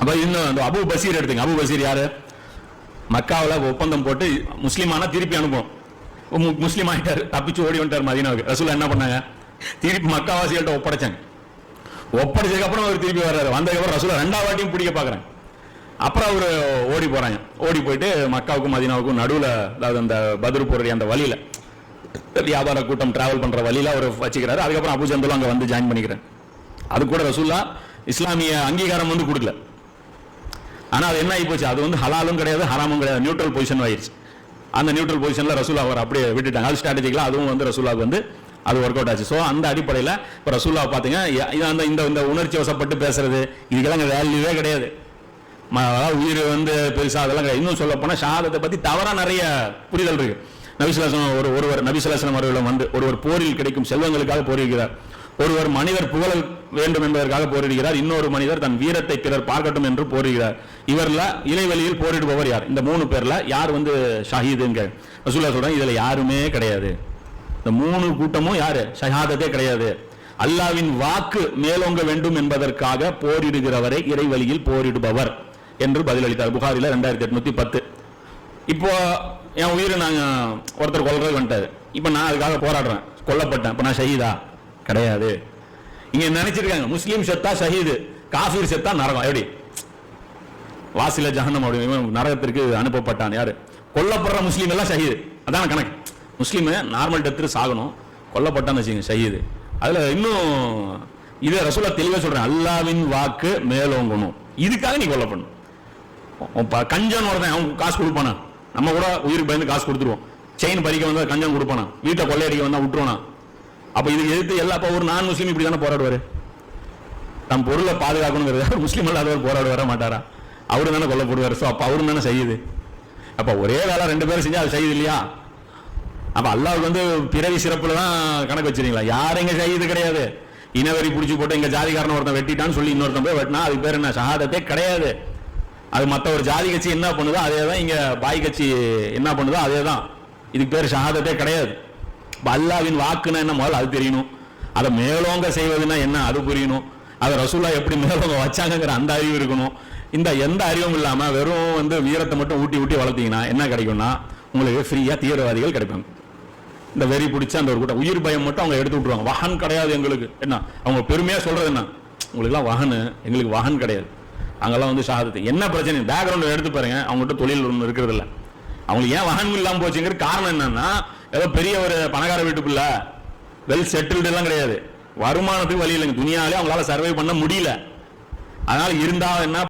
அப்போ இன்னும் அந்த அபு பசீர் எடுத்துங்க. அபு பசீர் யாரு? மக்காவில் ஒப்பந்தம் போட்டு முஸ்லீமானா திருப்பி அனுப்பும். முஸ்லீம் ஆகிட்டார், தப்பிச்சு ஓடி வந்துட்டார் மதீனாவுக்கு. ரசூல் என்ன பண்ணாங்க? திருப்பி மக்காவாசிகள்கிட்ட ஒப்படைச்சாங்க. ஒப்படைச்சதுக்கு அப்புறம் அவர் திருப்பி வர்றாரு. வந்ததுக்கப்புறம் ரசூலை 2வது வாட்டியும் பிடிக்க பார்க்குறாங்க. அப்புறம் அவர் ஓடி போறாங்க. ஓடி போயிட்டு மக்காவுக்கும் மதீனாவுக்கும் நடுவில், அதாவது அந்த பத்ர் போருடைய அந்த வழியில, வியாபார கூட்டம் டிராவல் பண்ற வழியில அவர் வச்சுக்கிறாரு. அதுக்கப்புறம் அபு ஜந்தலும் அங்க வந்து ஜாயின் பண்ணிக்கிறார். அது கூட ரசூல்லா இஸ்லாமிய அங்கீகாரம் வந்து கொடுக்கல. ஆனா அது என்ன ஆகி போச்சு? அது வந்து ஹலாலும் கிடையாது, ஹராமும் கிடையாது, நியூட்ரல் பொசிஷன் ஆயிடுச்சு. அந்த நியூட்ரல் பொசிஷன்ல ரசூல்லா அவர் அப்படியே விட்டுட்டாங்க. அது ஸ்ட்ராட்டஜிக்கலா அதுவும் வந்து ரசூல்லாவுக்கு வந்து அது ஒர்க் அவுட் ஆச்சு. ஸோ அந்த அடிப்படையில் இப்போ ரசூல்லா பார்த்தீங்க, இந்த உணர்ச்சி வசப்பட்டு பேசுறது இதுக்கெல்லாம் வேல்யூவே கிடையாது. உயிர் வந்து பெருசா அதெல்லாம் கிடையாது. இன்னும் சொல்ல போனா ஷஹாதத்தை பத்தி தவறா நிறைய புரிதல் இருக்கு. நபிசுல்லாஹ் ஒருவர் நபிசுல்லாஹ் அவர்களும் வந்து ஒருவர் போரில் கிடைக்கும் செல்வங்களுக்காக போரிடுகிறார். ஒருவர் மனிதர் புகழ வேண்டும் என்பதற்காக போரிடுகிறார். இன்னொரு மனிதர் தன் வீரத்தை பிறர் பார்க்கட்டும் என்று போரிடுகிறார். இவர்ல இலைவெளியில் போரிடுபவர் யார்? இந்த 3 பேர்ல யார் வந்து ஷஹீதுங்க? ரசூலுல்லாஹ் சொல்றாங்க, இதுல யாருமே கிடையாது. இந்த 3 கூட்டமும் யாரு? ஷஹாதத்தே கிடையாது. அல்லாவின் வாக்கு மேலோங்க வேண்டும் என்பதற்காக போரிடுகிறவரை இறைவழியில் போரிடுபவர் என்று பதிலளித்தார். புகாரில 2810. இப்போ என் உயிரை நாங்க ஒருத்தர் கொல்றது வந்துட்டாரு. இப்ப நான் அதுக்காக போராடுறேன், கொல்லப்பட்டேன், இப்ப நான் ஷஹீதா? கிடையாது. இங்க நினைச்சிருக்காங்க முஸ்லீம் செத்தா ஷஹீது, காஃபிர் செத்தா நரகம். எப்படி? வாசில ஜஹன்னம், நரகத்திற்கு அனுப்பப்பட்டான். யாரு? கொல்லப்படுற முஸ்லீம் எல்லாம் ஷஹீது. அதான் கணக்கு. முஸ்லீம் நார்மல் டெத்து சாகணும், கொல்லப்பட்டான்னு வச்சுங்க ஷஹீது. அதுல இன்னும் இதே ரசூலுல்லாஹ் தெளிவா சொல்றேன், அல்லாவின் வாக்கு மேலோங்கணும். இதுக்காக நீ கொல்லப்படணும். கஞ்சன் ஒருத்தன் அவன் காசு கொடுப்பானா? நம்ம கூட உயிருக்கு பயந்து காசு கொடுத்துருவோம். செயின் பறிக்க வந்தா கஞ்சன் கொடுப்பானா? வீட்டை கொள்ளையடிக்க வந்தா விட்டுருவானா? அப்ப இதுக்கு எதிர்த்து எல்லா ஒரு நான் முஸ்லீம் இப்படி தானே போராடுவாரு. தம் பொருளை பாதுகாக்கணுங்கிறது முஸ்லீம் அல்லாதவர் போராடுவார மாட்டாரா? அவரு தானே கொல்லப்படுவார். ஸோ அப்ப அவரு தானே செய்யுது. அப்ப ஒரே வேலை 2 பேரும் செஞ்சா அது செய்யுது இல்லையா? அப்ப அல்லாஹ்வுக்கு வந்து பிறவி சிறப்புல தான் கணக்கு வச்சிருக்கீங்களா? யாரும் இங்க செய்யுது கிடையாது. இனவெறி பிடிச்சி போட்டு எங்க ஜாதிகாரன் ஒருத்தன் வெட்டிட்டான்னு சொல்லி இன்னொருத்தன் போய் வெட்டினா அது பேர் என்ன? ஷஹாதத்தே கிடையாது. அது மற்ற ஒரு ஜாதி கட்சி என்ன பண்ணுதோ அதே தான் இங்க பாய் கட்சி என்ன பண்ணுதோ அதே தான். இதுக்கு பேர் ஷஹாதத்தே கிடையாது. அல்லாஹ்வின் வாக்குன்னா என்ன முதல்ல அது தெரியணும். அதை மேலோங்க செய்வதுன்னா என்ன அது புரியணும். அதை ரசூலுல்லாஹ் எப்படி மேலோங்க வச்சாங்கிற அந்த அறிவு இருக்கணும். இந்த எந்த அறிவும் இல்லாம வெறும் வந்து வீரத்தை மட்டும் ஊட்டி ஊட்டி வளர்த்தீங்கன்னா என்ன கிடைக்கும்னா உங்களுக்கு ஃப்ரீயா தீவிரவாதிகள் கிடைப்பாங்க. இந்த வெறி பிடிச்ச அந்த ஒரு கூட்டம் உயிர் பயம் மட்டும் அவங்க எடுத்து விட்டுருவாங்க. வாகன் கிடையாது எங்களுக்கு. என்ன அவங்க பெருமையா சொல்றது என்ன? உங்களுக்குலாம் வாகன், எங்களுக்கு வாகன் கிடையாது. அங்கெல்லாம் வந்து ஷஹாதத்து. என்ன பிரச்சனை? பேக்ரவுண்ட் எடுத்து பாருங்க, அவங்ககிட்ட தொழில் ஒன்று இருக்கிறது இல்லை. அவங்களுக்கு ஏன் வாகனம் இல்லாம போச்சுங்கிற காரணம் என்னன்னா, ஏதோ பெரிய ஒரு பணக்கார வீட்டுக்குள்ள வெல் செட்டில்டு எல்லாம் கிடையாது. வருமானத்துக்கு வழி இல்லைங்க. துணியாலே அவங்களால சர்வை பண்ண முடியல. அதனால இருந்தா என்ன